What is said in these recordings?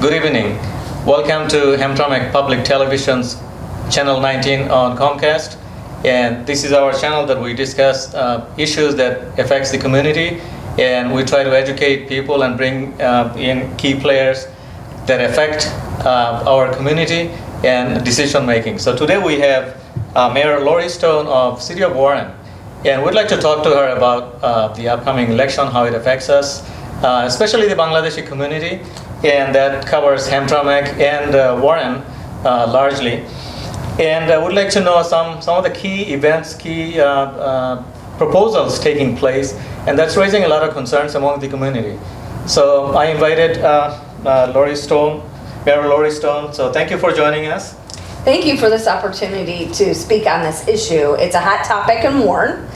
Good evening. Welcome to Hamtramck Public Television's Channel 19 on Comcast. And this is our channel that we discuss issues that affects the community, and we try to educate people and bring in key players that affect our community and decision making. So today we have Mayor Lori Stone of City of Warren, and we'd like to talk to her about the upcoming election, how it affects us, especially the Bangladeshi community, and that covers Hamtramck and Warren largely. And I would like to know some of the key events, key proposals taking place, and that's raising a lot of concerns among the community. So I invited Lori Stone, Mayor Lori Stone. So thank you for joining us. Thank you for this opportunity to speak on this issue. It's a hot topic in Warren,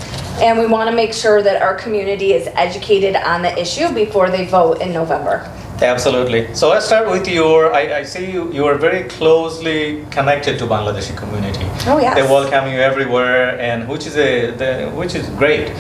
and we want to make sure that our community is educated on the issue before they vote in November. Absolutely. So let's start with I see you are very closely connected to Bangladeshi community. Oh yes. They welcome you everywhere, and which is great.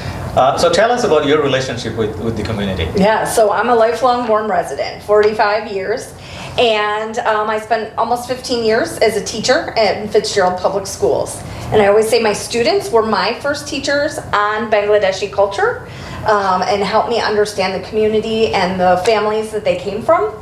So tell us about your relationship with the community. Yeah, so I'm a lifelong Warren resident, 45 years, and I spent almost 15 years as a teacher at Fitzgerald Public Schools. And I always say my students were my first teachers on Bangladeshi culture, and helped me understand the community and the families that they came from.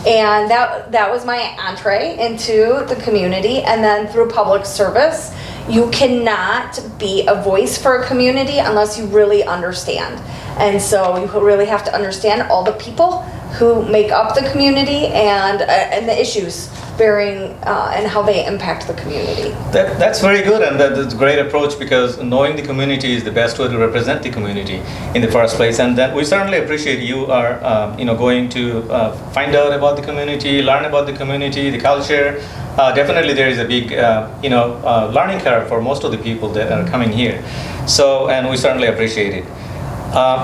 And that was my entree into the community. And then through public service, you cannot be a voice for a community unless you really understand. And so you really have to understand all the people who make up the community and the issues bearing and how they impact the community. That's very good, and that's a great approach, because knowing the community is the best way to represent the community in the first place. And then we certainly appreciate you are going to find out about the community, learn about the community, the culture. Definitely there is a big learning curve for most of the people that are coming here. So, and we certainly appreciate it.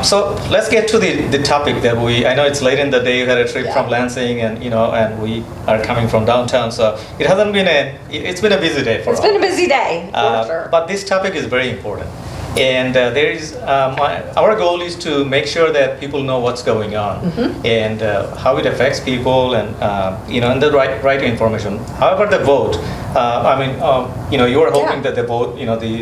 So let's get to the topic that I know it's late in the day. You had a trip from Lansing, and we are coming from downtown. So it's been a busy day for us. It's been a busy day, for sure. But this topic is very important. And our goal is to make sure that people know what's going on, and how it affects people, and and the right information. However, the vote, you are hoping that the vote,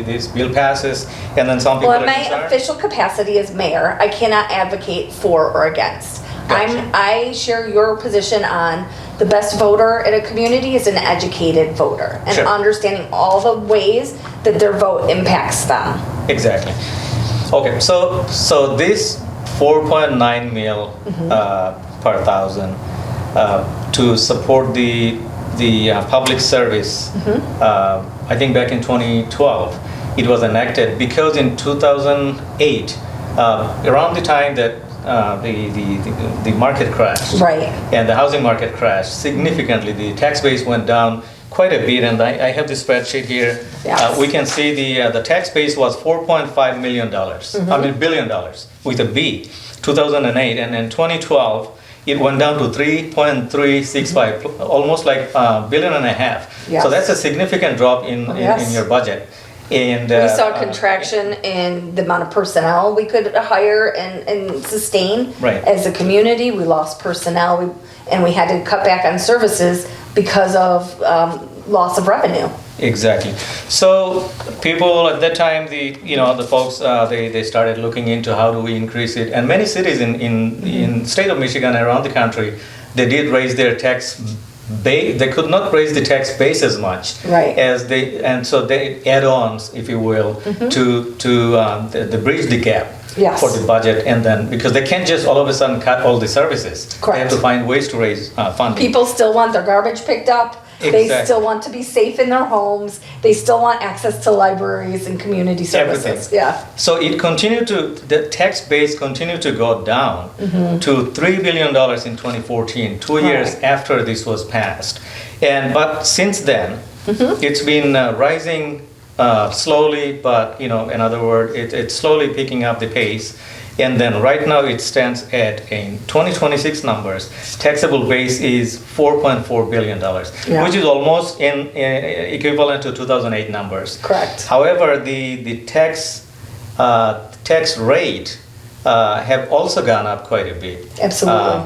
this bill passes, and then some people Well, in are my concerned. official capacity as mayor, I cannot advocate for or against. Gotcha. I share your position on the best voter in a community is an educated voter, and Sure. understanding all the ways that their vote impacts them. Exactly. Okay, so this 4.9 mil per thousand to support the public service. I think back in 2012 it was enacted because in 2008, around the time that the market crashed, Right. and the housing market crashed significantly, the tax base went down quite a bit, and I have this spreadsheet here. Yes. We can see the tax base was $4.5 million. Billion dollars with a B, 2008, and in 2012 it went down to 3.365, almost like $1.5 billion. Yes. So that's a significant drop in your budget. And We saw a contraction in the amount of personnel we could hire and sustain. Right. As a community, we lost personnel, and we had to cut back on services because of loss of revenue. Exactly. So people at that time, the folks, they started looking into how do we increase it, and many cities in state of Michigan and around the country, they did raise their tax base. They could not raise the tax base as much, Right. and so they add-ons, if you will, to the bridge the gap. Yes. For the budget, and then because they can't just all of a sudden cut all the services. Correct. They have to find ways to raise funding. People still want their garbage picked up. They Exactly. still want to be safe in their homes. They still want access to libraries and community services. Everything. Yeah. So the tax base continued to go down to $3 billion in 2014, 2 years Right. after this was passed. But since then, it's been rising slowly, but in other words, it's slowly picking up the pace. And then right now it stands at, in 2026 numbers, taxable base is $4.4 billion, Yeah. which is almost equivalent to 2008 numbers. Correct. However, the tax rate have also gone up quite a bit. Absolutely.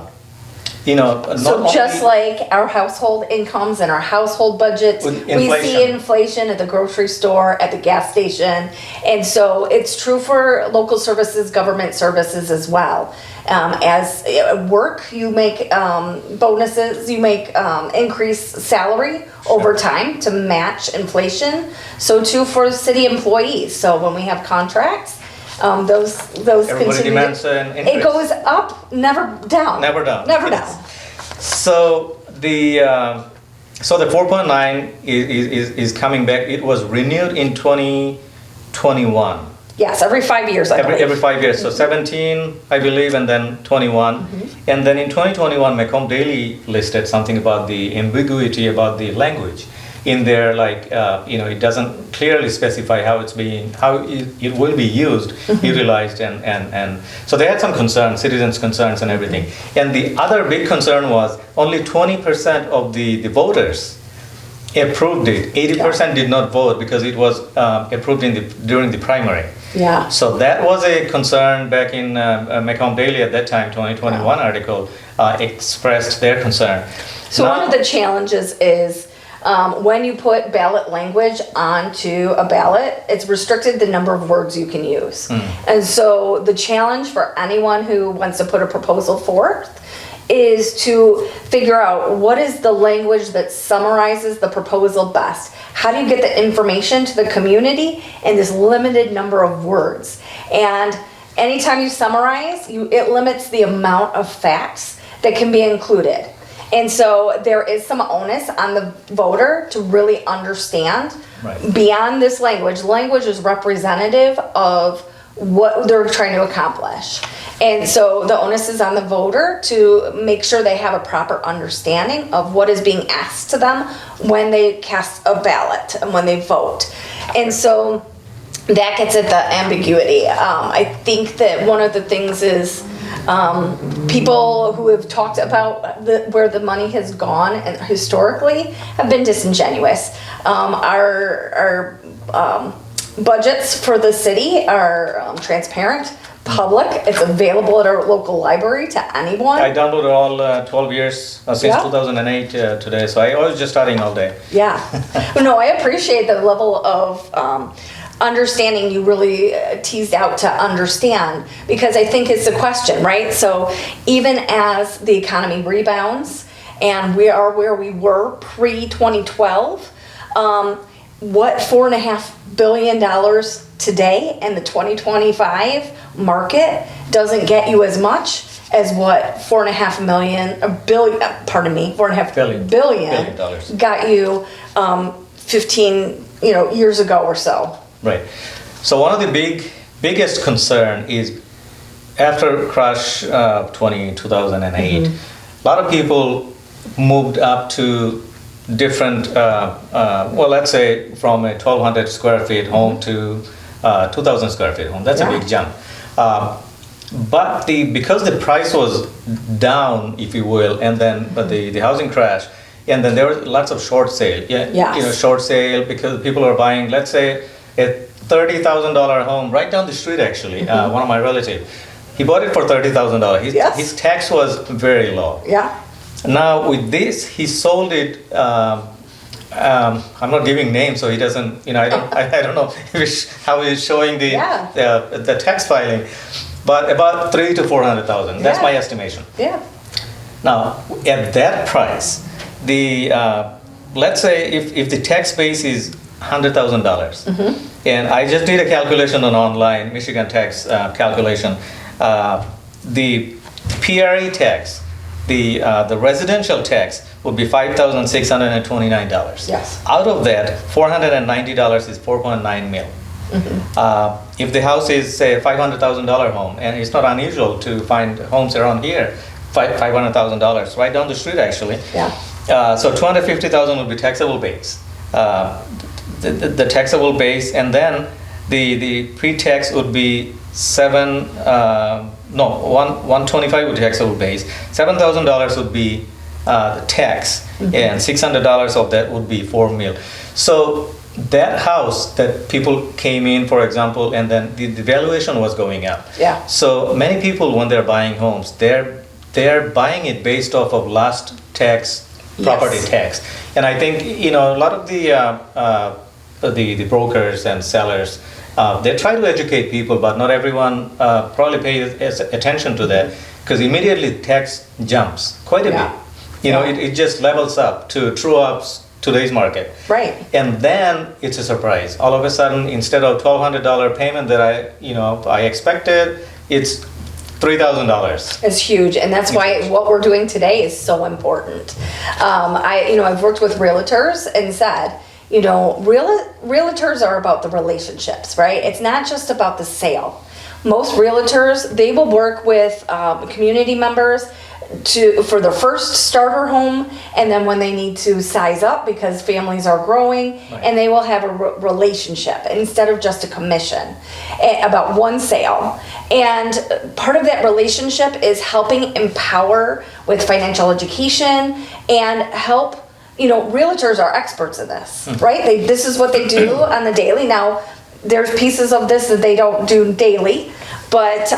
not So just only like our household incomes and our household budgets, with we see inflation. inflation at the grocery store, at the gas station. And so it's true for local services, government services as well. As work, you make bonuses, you make increased salary over time to match inflation. So too for city employees. So when we have contracts, those Everybody continue. demands an increase. It goes up, never down. Never down. Never Yes. down. So the 4.9 is coming back. It was renewed in 2021. Yes, every 5 years, I believe. Every 5 years. So 17, I believe, and then 21. Mm-hmm. And then in 2021, Macomb Daily listed something about the ambiguity about the language. In there, like, it doesn't clearly specify how it will be used, Mm-hmm. utilized, and so they had some concerns, citizens' concerns and everything. And the other big concern was only 20% of the voters approved it. 80% did not vote because it was approved during the primary. Yeah. So that was a concern back in Macomb Daily at that time, 2021 article expressed their concern. So one of the challenges is when you put ballot language onto a ballot, it's restricted the number of words you can use. And so the challenge for anyone who wants to put a proposal forth is to figure out what is the language that summarizes the proposal best. How do you get the information to the community in this limited number of words? And anytime you summarize, it limits the amount of facts that can be included. And so there is some onus on the voter to really understand beyond this language. Language is representative of what they're trying to accomplish. And so the onus is on the voter to make sure they have a proper understanding of what is being asked to them when they cast a ballot and when they vote. And so that gets at the ambiguity. I think that one of the things is people who have talked about where the money has gone and historically have been disingenuous. Our budgets for the city are transparent, public. It's available at our local library to anyone. I downloaded all 12 years since Yeah. 2008 today, so I was just studying all day. Yeah. No, I appreciate the level of understanding you really teased out to understand, because I think it's a question, right? So even as the economy rebounds and we are where we were pre-2012, what $4.5 billion today in the 2025 market doesn't get you as much as what $4.5 billion dollars got you 15 years ago or so. Right. So one of the biggest concern is after crash 2008, a lot of people moved up to different, let's say from a 1,200 square feet home to 2,000 square feet home. That's a big jump. But because the price was down, if you will, and then the housing crash, and then there was lots of short sale. Short sale because people are buying, let's say, a $30,000 home right down the street. Actually, one of my relatives, he bought it for $30,000. His tax was very low. Yeah. Now with this, he sold it. I'm not giving names, so he doesn't. I don't know how he's showing the tax filing, but about 300,000 to 400,000. That's my estimation. Yeah. Now at that price, let's say if the tax base is $100,000, and I just did a calculation on online Michigan tax calculation, the PRA tax, the residential tax would be $5,629. Yes. Out of that, $490 is 4.9 mil. If the house is, say, a $500,000 home, and it's not unusual to find homes around here, $500,000 right down the street actually. Yeah. So $250,000 would be taxable base. The taxable base, and then the pre-tax would be 125 would be taxable base. $7,000 would be tax, and $600 of that would be 4 mil. So that house that people came in, for example, and then the valuation was going up. Yeah. So many people, when they're buying homes, they're they're buying it based off of last tax, property Yes. tax. And I think, a lot of the brokers and sellers, they try to educate people, but not everyone probably pays attention to that, because immediately tax jumps quite a Yeah. bit. It just levels up to true ups today's market. Right. And then it's a surprise. All of a sudden, instead of $1,200 payment that I expected, it's $3,000. It's huge, and that's why what we're doing today is so important. I've worked with realtors and said, realtors are about the relationships, right? It's not just about the sale. Most realtors, they will work with community members for their first starter home, and then when they need to size up because families are growing, Right. and they will have a relationship instead of just a commission about one sale. And part of that relationship is helping empower with financial education and help. Realtors are experts in this, right? This is what they do on the daily. Now, there's pieces of this that they don't do daily, but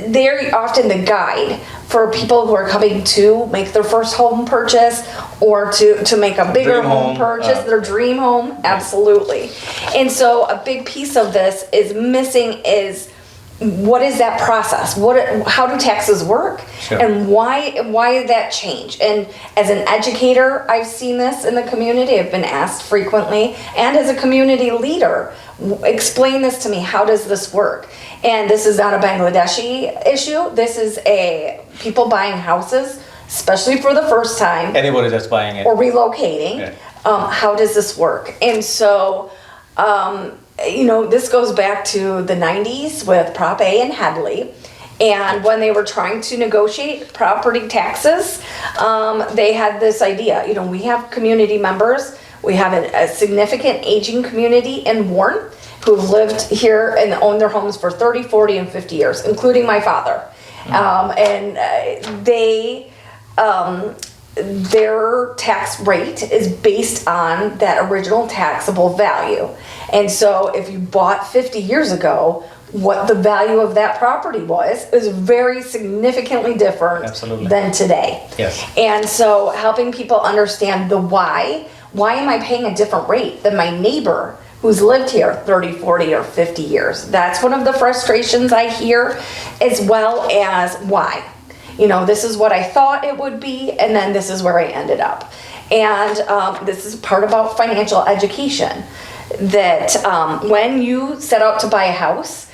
they're often the guide for people who are coming to make their first home purchase or to make a bigger Dream home home, purchase, their dream home, absolutely. And so a big piece of this is missing is, what is that process? How do taxes work? Sure. And why did that change? And as an educator, I've seen this in the community. I've been asked frequently, and as a community leader, explain this to me. How does this work? And this is not a Bangladeshi issue. This is people buying houses, especially for the first time, Anybody that's buying it. or relocating. Yeah. How does this work? And so, this goes back to the 90s with Prop A and Headley. And when they were trying to negotiate property taxes, they had this idea. We have community members. We have a significant aging community in Warren who've lived here and owned their homes for 30, 40, and 50 years, including my father. Their tax rate is based on that original taxable value. And so if you bought 50 years ago, what the value of that property was is very significantly different Absolutely. than today. Yes. And so helping people understand the why am I paying a different rate than my neighbor who's lived here 30, 40, or 50 years? That's one of the frustrations I hear, as well as why. This is what I thought it would be, and then this is where I ended up. And this is part about financial education, that when you set out to buy a house,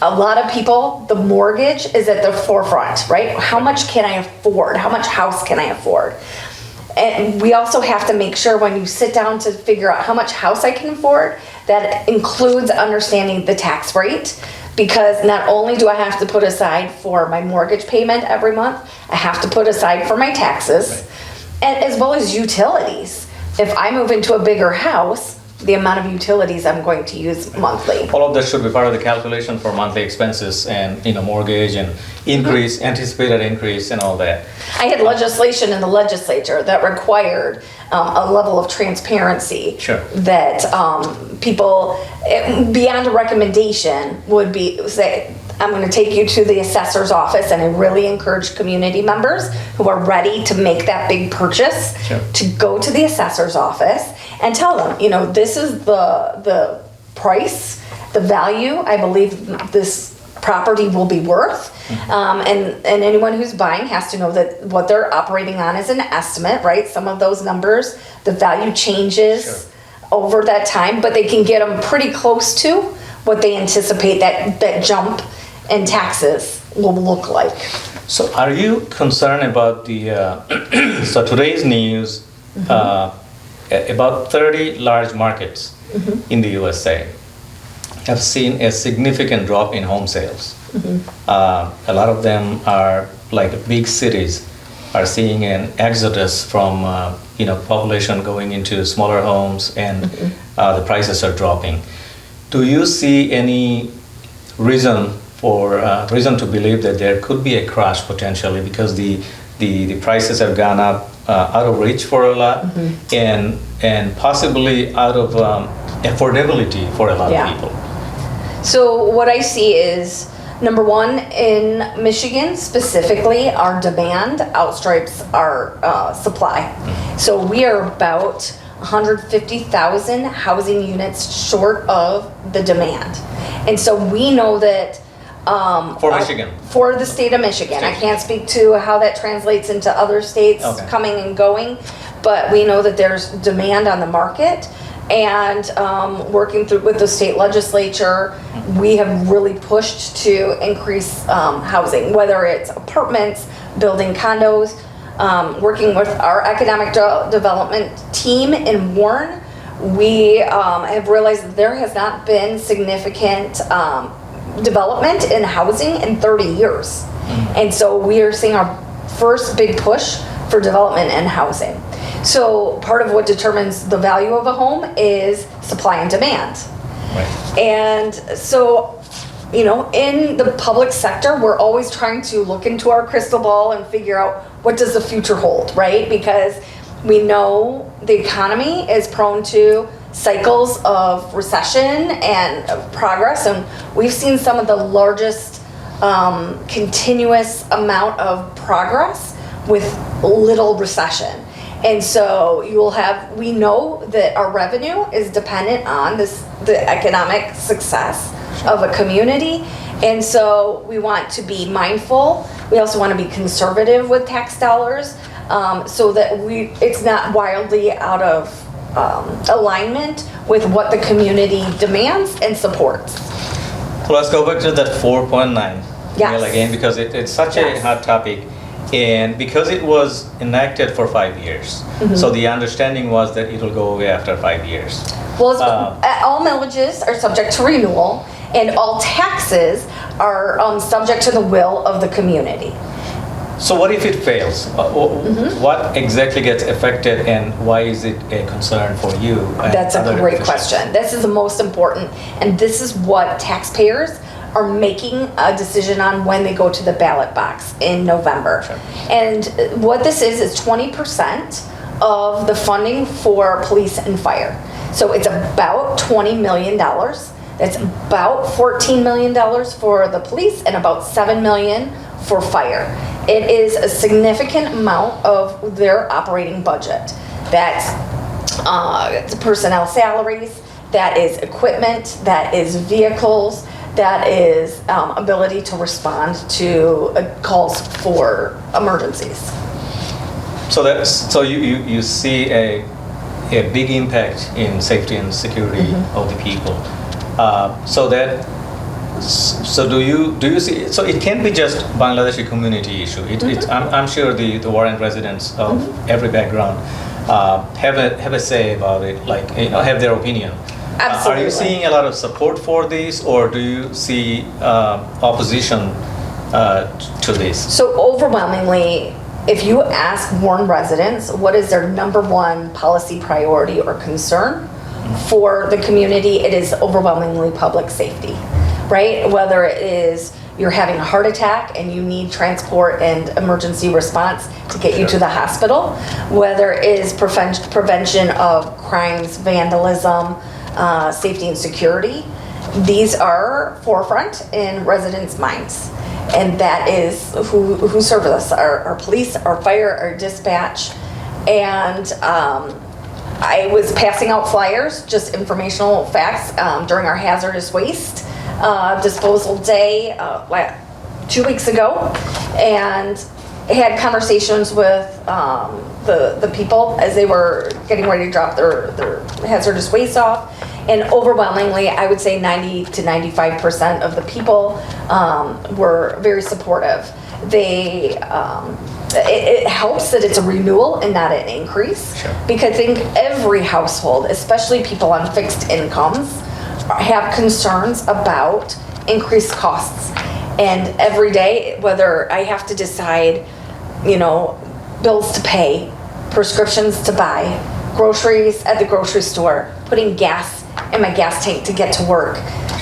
a lot of people, the mortgage is at the forefront, right? How much can I afford? How much house can I afford? And we also have to make sure when you sit down to figure out how much house I can afford, that includes understanding the tax rate. Because not only do I have to put aside for my mortgage payment every month, I have to put aside for my taxes, and as well as utilities. If I move into a bigger house, the amount of utilities I'm going to use monthly. All of that should be part of the calculation for monthly expenses and mortgage and increase, anticipated increase, and all that. I had legislation in the legislature that required a level of transparency. Sure. That people, beyond a recommendation, would be say, I'm going to take you to the assessor's office, and I really encourage community members who are ready to make that big purchase Sure. to go to the assessor's office and tell them, this is the price, the value I believe this property will be worth. And anyone who's buying has to know that what they're operating on is an estimate, right? Some of those numbers, the value changes Sure. over that time, but they can get them pretty close to what they anticipate that jump in taxes will look like. So are you concerned about so today's news, about 30 large markets in the USA have seen a significant drop in home sales. A lot of them are like big cities are seeing an exodus from population going into smaller homes, and the prices are dropping. Do you see any reason to believe that there could be a crash potentially, because the prices have gone up out of reach for a lot, and possibly out of affordability for a lot of people? So what I see is Number one, in Michigan specifically, our demand outstrips our supply. So we are about 150,000 housing units short of the demand. And so we know that For Michigan? For the state of Michigan. I can't speak to how that translates into other states coming and going, but we know that there's demand on the market. And working through with the state legislature, we have really pushed to increase housing, whether it's apartments, building condos, working with our economic development team in Warren. We have realized that there has not been significant development in housing in 30 years. And so we are seeing our first big push for development in housing. So part of what determines the value of a home is supply and demand. Right. And so, you know, in the public sector, we're always trying to look into our crystal ball and figure out what does the future hold, right? Because we know the economy is prone to cycles of recession and of progress, and we've seen some of the largest continuous amount of progress with little recession. And so we know that our revenue is dependent on the economic success of a community. And so we want to be mindful. We also want to be conservative with tax dollars, so that it's not wildly out of alignment with what the community demands and supports. So let's go back to that 4.9 Yes. again, because it's such a hot topic. And because it was enacted for 5 years, so the understanding was that it will go away after 5 years. Well, all millages are subject to renewal, and all taxes are subject to the will of the community. So what if it fails? What exactly gets affected, and why is it a concern for you? That's a great question. This is the most important, and this is what taxpayers are making a decision on when they go to the ballot box in November. Sure. And what this is 20% of the funding for police and fire. So it's about $20 million. That's about $14 million for the police and about $7 million for fire. It is a significant amount of their operating budget. That's personnel salaries, that is equipment, that is vehicles, that is ability to respond to calls for emergencies. So you see a big impact in safety and security of the people. So do you see? So it can't be just Bangladeshi community issue. I'm sure the Warren residents of every background have a say about it, like have their opinion. Absolutely. Are you seeing a lot of support for this, or do you see opposition to this? So overwhelmingly, if you ask Warren residents what is their number one policy priority or concern for the community, it is overwhelmingly public safety, right? Whether it is you're having a heart attack and you need transport and emergency response to get you to the hospital, whether it is prevention of crimes, vandalism, safety and security, these are forefront in residents' minds. And that is who serve us, our police, our fire, our dispatch. And I was passing out flyers, just informational facts, during our hazardous waste disposal day 2 weeks ago, and had conversations with the people as they were getting ready to drop their hazardous waste off. And overwhelmingly, I would say 90 to 95% of the people were very supportive. It helps that it's a renewal and not an increase. Sure. Because I think every household, especially people on fixed incomes, have concerns about increased costs. And every day, whether I have to decide, bills to pay, prescriptions to buy, groceries at the grocery store, putting gas in my gas tank to get to work.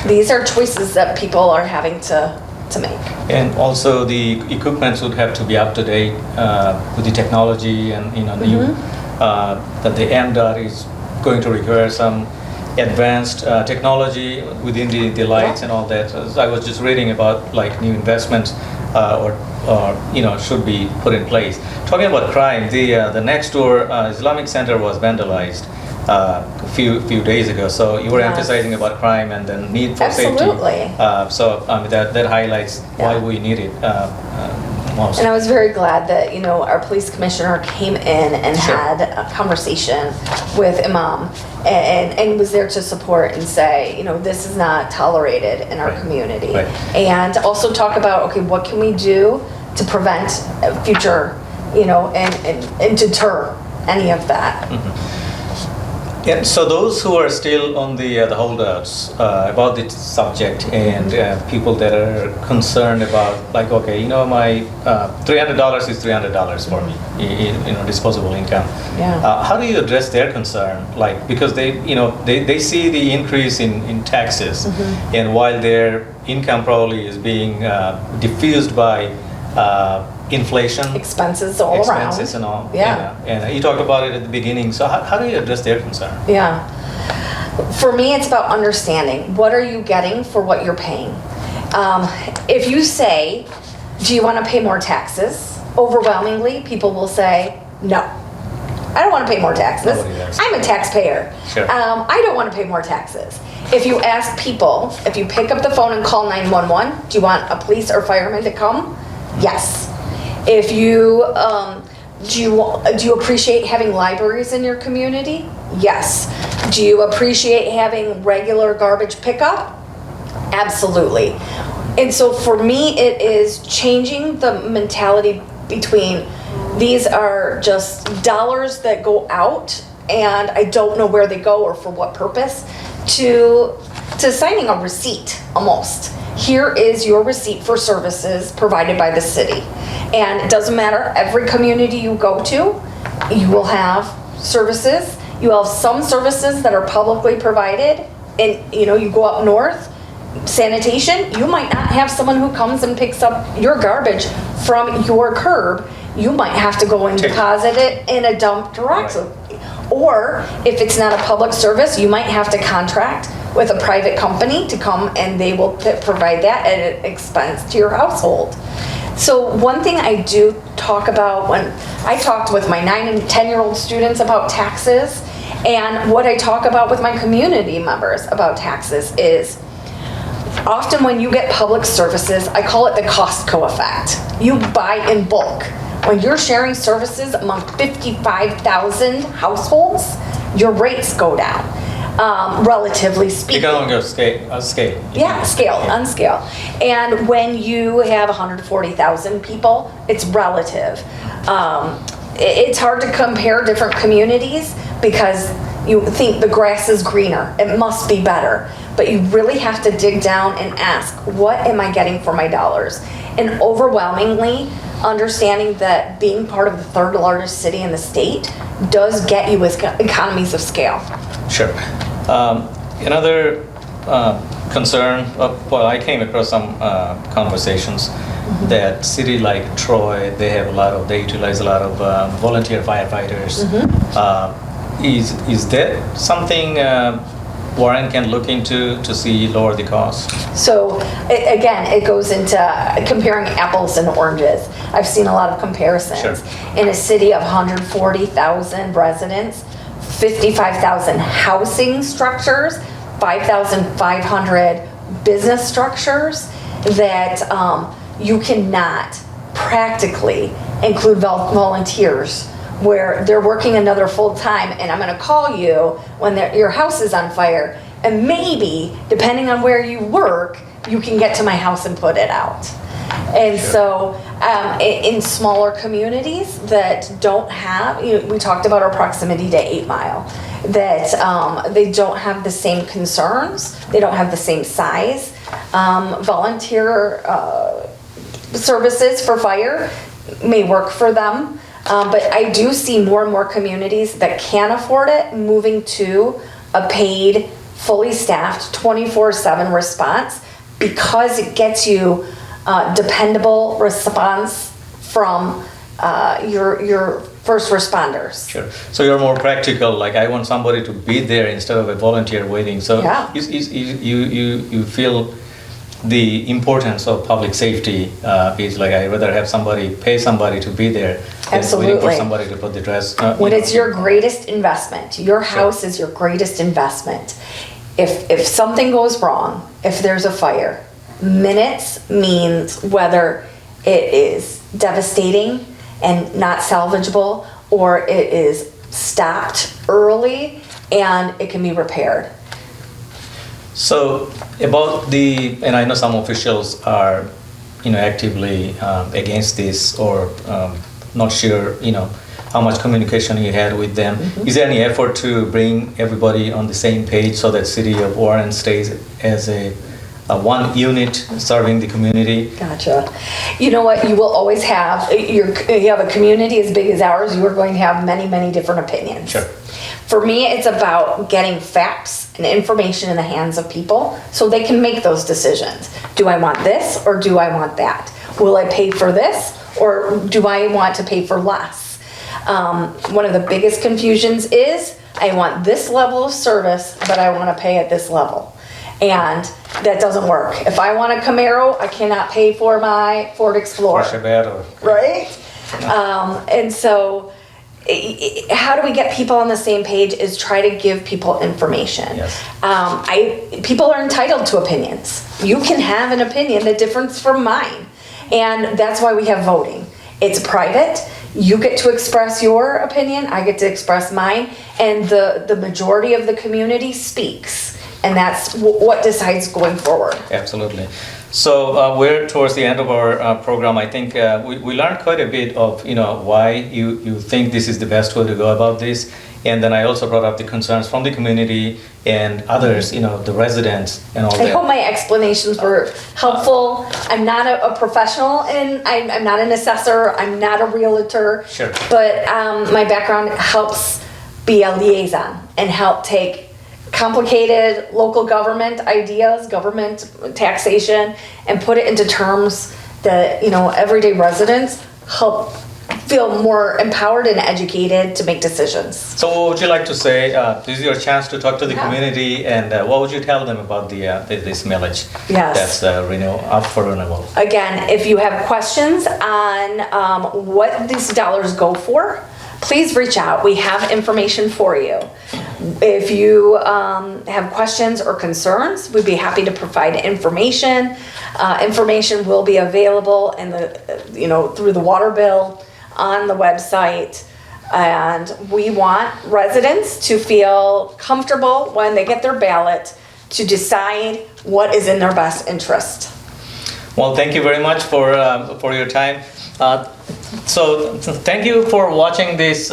These are choices that people are having to make. And also the equipment would have to be up to date with the technology and new, that the MDOT is going to require some advanced technology within the lights and all that. So I was just reading about like new investments or should be put in place. Talking about crime, the next door Islamic Center was vandalized a few days ago. So you were emphasizing about crime and the need for Absolutely. safety. So that highlights why we need it most. And I was very glad that, our police commissioner came in and had a conversation with Imam and was there to support and say, this is not tolerated in our community. Right. And also talk about, okay, what can we do to prevent future, and deter any of that. Yeah, so those who are still on the holdouts about the subject and people that are concerned about like, okay, my $300 is $300 for me, disposable income. Yeah. How do you address their concern? Like, because they see the increase in taxes, and while their income probably is being diffused by inflation, Expenses all around. expenses and all. Yeah. And you talked about it at the beginning. So how do you address their concern? Yeah. For me, it's about understanding what are you getting for what you're paying. If you say, do you want to pay more taxes? Overwhelmingly, people will say, no. I don't want to pay more taxes. Nobody does. I'm a taxpayer. Sure. I don't want to pay more taxes. If you ask people, if you pick up the phone and call 911, do you want a police or fireman to come? Yes. If you, do you appreciate having libraries in your community? Yes. Do you appreciate having regular garbage pickup? Absolutely. And so for me, it is changing the mentality between these are just dollars that go out and I don't know where they go or for what purpose, to signing a receipt almost. Here is your receipt for services provided by the city. And it doesn't matter, every community you go to, you will have services. You have some services that are publicly provided, and you go up north, sanitation, you might not have someone who comes and picks up your garbage from your curb. You might have to go and deposit it in a dump directly. Right. Or if it's not a public service, you might have to contract with a private company to come and they will provide that at an expense to your household. So one thing I do talk about when I talked with my 9 and 10-year-old students about taxes, and what I talk about with my community members about taxes is often when you get public services, I call it the Costco effect. You buy in bulk. When you're sharing services among 55,000 households, your rates go down, relatively speaking. Economic scale. Yeah, on scale. And when you have 140,000 people, it's relative. It's hard to compare different communities because you think the grass is greener. It must be better. But you really have to dig down and ask, what am I getting for my dollars? And overwhelmingly, understanding that being part of the 3rd largest city in the state does get you with economies of scale. Sure. Another concern, I came across some conversations that city like Troy, they utilize a lot of volunteer firefighters. Is that something Warren can look into to see lower the cost? So again, it goes into comparing apples and oranges. I've seen a lot of comparisons. Sure. In a city of 140,000 residents, 55,000 housing structures, 5,500 business structures, that you cannot practically include volunteers where they're working another full time, and I'm going to call you when your house is on fire, and maybe, depending on where you work, you can get to my house and put it out. And so in smaller communities that don't have, we talked about our proximity to 8 Mile, that they don't have the same concerns, they don't have the same size. Volunteer services for fire may work for them. But I do see more and more communities that can afford it moving to a paid, fully staffed, 24/7 response, because it gets you dependable response from your first responders. Sure. So you're more practical. Like I want somebody to be there instead of a volunteer waiting. So Yeah. you feel the importance of public safety is like I rather have somebody pay somebody to be there than waiting for Absolutely. somebody to put the dress. When it's your greatest investment, your house is your greatest investment. If something goes wrong, if there's a fire, minutes means whether it is devastating and not salvageable, or it is stopped early and it can be repaired. So about and I know some officials are, actively against this or not sure, how much communication you had with them. Mm-hmm. Is there any effort to bring everybody on the same page so that City of Warren stays as a one unit serving the community? Gotcha. You know what? You will always have, you have a community as big as ours, you are going to have many, many different opinions. Sure. For me, it's about getting facts and information in the hands of people so they can make those decisions. Do I want this or do I want that? Will I pay for this or do I want to pay for less? One of the biggest confusions is I want this level of service, but I want to pay at this level. And that doesn't work. If I want a Camaro, I cannot pay for my Ford Explorer. Right? And so how do we get people on the same page is try to give people information. Yes. People are entitled to opinions. You can have an opinion that differs from mine. And that's why we have voting. It's private. You get to express your opinion. I get to express mine. And the majority of the community speaks. And that's what decides going forward. Absolutely. So we're towards the end of our program. I think we learned quite a bit of why you think this is the best way to go about this, and then I also brought up the concerns from the community and others, the residents and all that. I hope my explanations were helpful. I'm not a professional, and I'm not an assessor. I'm not a realtor. Sure. But my background helps be a liaison and help take complicated local government ideas, government taxation, and put it into terms that, everyday residents help feel more empowered and educated to make decisions. So what would you like to say? This is your chance to talk to the Yeah. community, and what would you tell them about this millage Yes. that's up for renewal? Again, if you have questions on what these dollars go for, please reach out. We have information for you. If you have questions or concerns, we'd be happy to provide information. Information will be available in through the water bill on the website. And we want residents to feel comfortable when they get their ballot to decide what is in their best interest. Well, thank you very much for your time. So thank you for watching this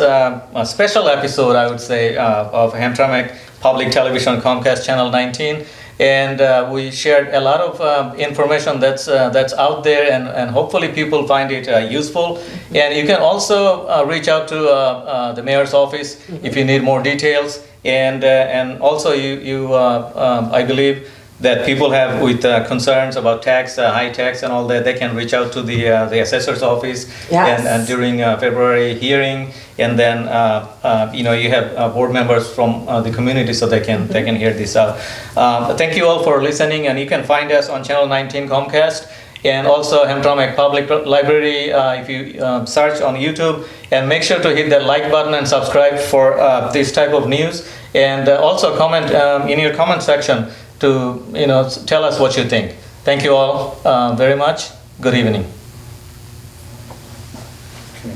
special episode, I would say, of Hamtramck Public Television Comcast Channel 19. And we shared a lot of information that's out there, and hopefully people find it useful. And you can also reach out to the mayor's office if you need more details. And also I believe that people have with concerns about tax, high tax and all that, they can reach out to the assessor's office. Yes. And during February hearing, and then you have board members from the community, so they can hear this out. Thank you all for listening, and you can find us on Channel 19 Comcast, and also Hamtramck Public Library if you search on YouTube. And make sure to hit that like button and subscribe for this type of news, and also comment in your comment section to tell us what you think. Thank you all very much. Good evening. Okay.